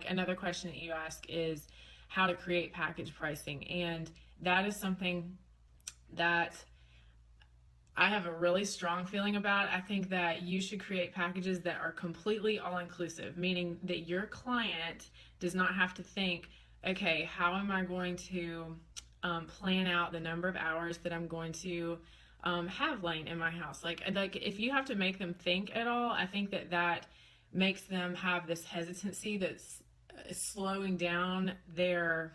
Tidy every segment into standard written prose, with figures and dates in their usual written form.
another question that you ask is how to create package pricing. And that is something that I have a really strong feeling about. I think that you should create packages that are completely all inclusive, meaning that your client does not have to think, okay, how am I going to plan out the number of hours that I'm going to have laying in my house? Like if you have to make them think at all, I think that that makes them have this hesitancy that's slowing down their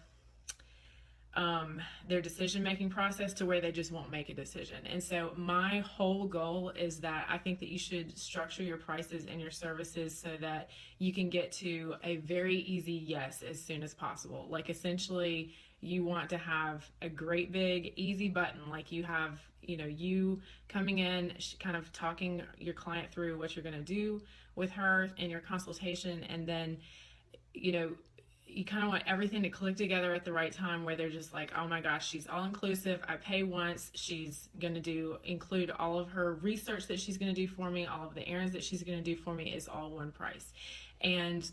decision-making process to where they just won't make a decision. And so my whole goal is that I think that you should structure your prices and your services so that you can get to a very easy yes as soon as possible. Like essentially you want to have a great big easy button, like you have, you coming in, kind of talking your client through what you're going to do with her in your consultation, and then you kind of want everything to click together at the right time where they're just like, oh my gosh, she's all inclusive. I pay once. She's going to include all of her research that she's going to do for me. All of the errands that she's going to do for me is all one price. And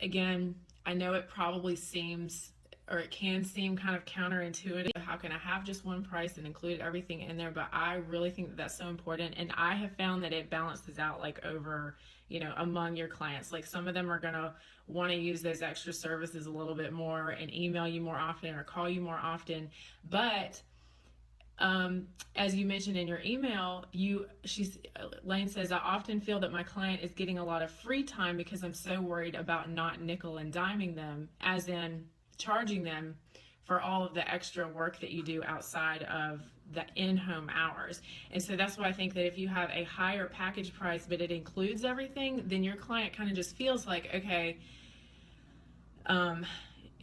again, I know it probably seems, or it can seem kind of counterintuitive. How can I have just one price and include everything in there? But I really think that that's so important. And I have found that it balances out like over, among your clients. Like some of them are going to want to use those extra services a little bit more and email you more often or call you more often. But as you mentioned in your email, Lane says, I often feel that my client is getting a lot of free time because I'm so worried about not nickel and diming them, as in charging them for all of the extra work that you do outside of the in-home hours. And so that's why I think that if you have a higher package price but it includes everything, then your client kind of just feels like, okay,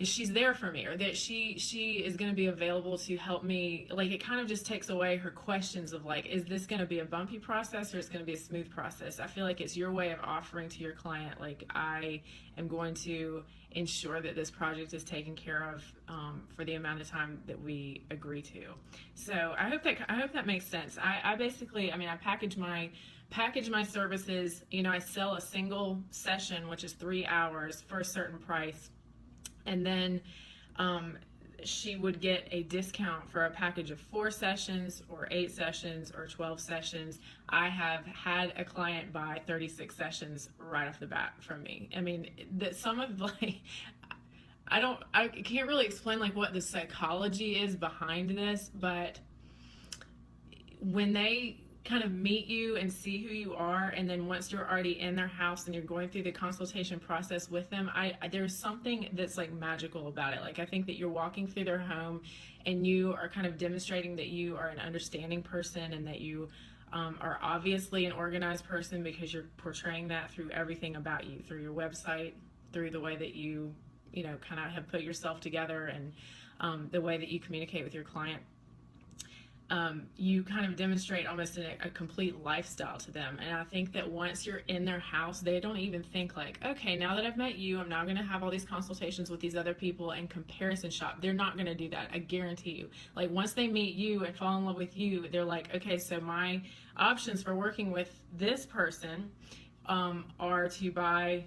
she's there for me, or that she is going to be available to help me. Like it kind of just takes away her questions of like, is this going to be a bumpy process or it's going to be a smooth process? I feel like it's your way of offering to your client, like, I am going to ensure that this project is taken care of for the amount of time that we agree to. So I hope that makes sense. I basically, I package my services. I sell a single session, which is 3 hours, for a certain price. And then she would get a discount for a package of 4 sessions or 8 sessions or 12 sessions. I have had a client buy 36 sessions right off the bat from me. Some of I can't really explain like what the psychology is behind this, but when they kind of meet you and see who you are, and then once you're already in their house and you're going through the consultation process with them, there's something that's like magical about it. Like I think that you're walking through their home and you are kind of demonstrating that you are an understanding person and that you are obviously an organized person, because you're portraying that through everything about you, through your website, through the way that you kind of have put yourself together, and the way that you communicate with your client. You kind of demonstrate almost a complete lifestyle to them. And I think that once you're in their house, they don't even think like, okay, now that I've met you, I'm now going to have all these consultations with these other people and comparison shop. They're not going to do that. I guarantee you. Like once they meet you and fall in love with you, they're like, okay, so my options for working with this person are to buy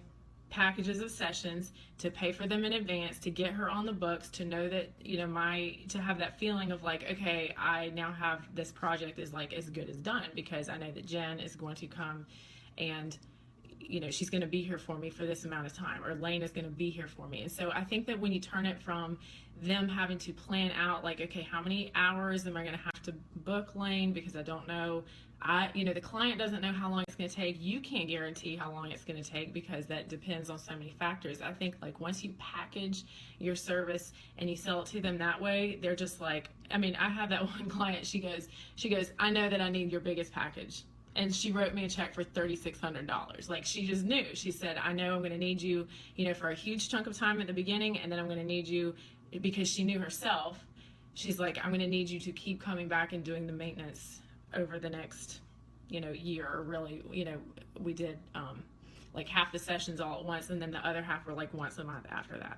packages of sessions, to pay for them in advance, to get her on the books, to know that, to have that feeling of like, okay, I now have this project is like as good as done, because I know that Jen is going to come and, she's going to be here for me for this amount of time, or Lane is going to be here for me. And so I think that when you turn it from them having to plan out like, okay, how many hours am I going to have to book Lane, because I don't know, the client doesn't know how long it's going to take. You can't guarantee how long it's going to take, because that depends on so many factors. I think like once you package your service and you sell it to them that way, they're just like, I have that one client, she goes, I know that I need your biggest package. And she wrote me a check for $3,600. Like she just knew. She said, I know I'm going to need you, for a huge chunk of time at the beginning, and then I'm going to need you, because she knew herself. She's like, I'm going to need you to keep coming back and doing the maintenance over the next, year. Or really, we did like half the sessions all at once, and then the other half were like once a month after that.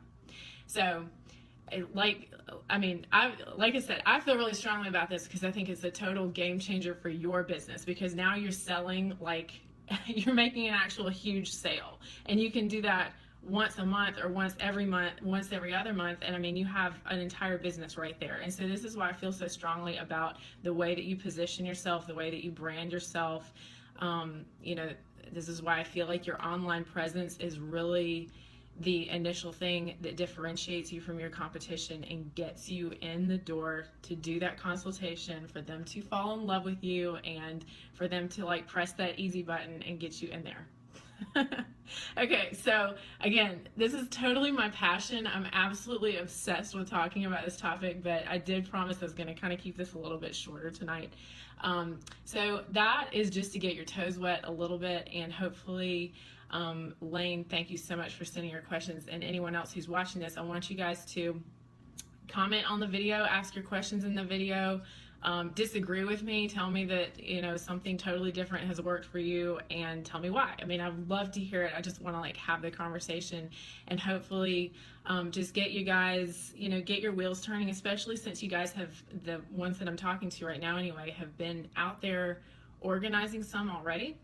So like I said, I feel really strongly about this, because I think it's a total game changer for your business, because now you're selling like you're making an actual huge sale, and you can do that once a month or once every month, once every other month, and I mean, you have an entire business right there. And so this is why I feel so strongly about the way that you position yourself, the way that you brand yourself. You know, this is why I feel like your online presence is really the initial thing that differentiates you from your competition and gets you in the door to do that consultation, for them to fall in love with you, and for them to like press that easy button and get you in there. Okay, so again, this is totally my passion. I'm absolutely obsessed with talking about this topic, but I did promise I was going to kind of keep this a little bit shorter tonight. So that is just to get your toes wet a little bit, and hopefully, Lane, thank you so much for sending your questions, and anyone else who's watching this, I want you guys to comment on the video, ask your questions in the video. Disagree with me, tell me that, you know, something totally different has worked for you, and tell me why. I mean, I'd love to hear it. I just want to like have the conversation, and hopefully just get you guys, you know, get your wheels turning, especially since you guys have, the ones that I'm talking to right now anyway, have been out there organizing some already.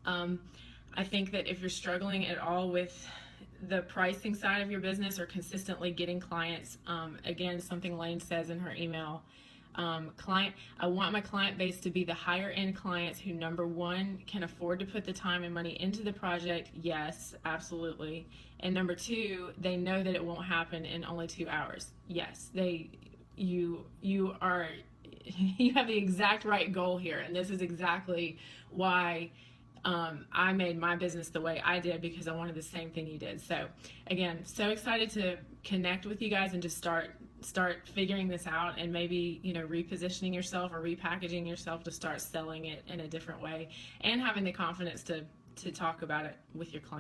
I think that if you're struggling at all with the pricing side of your business or consistently getting clients, again, something Lane says in her email, I want my client base to be the higher end clients who, number one, can afford to put the time and money into the project. Yes, absolutely. And number two, they know that it won't happen in only 2 hours. Yes, you are, you have the exact right goal here. And this is exactly why I made my business the way I did, because I wanted the same thing you did. So again, so excited to connect with you guys and just start figuring this out, and maybe, you know, repositioning yourself or repackaging yourself to start selling it in a different way, and having the confidence to talk about it with your clients.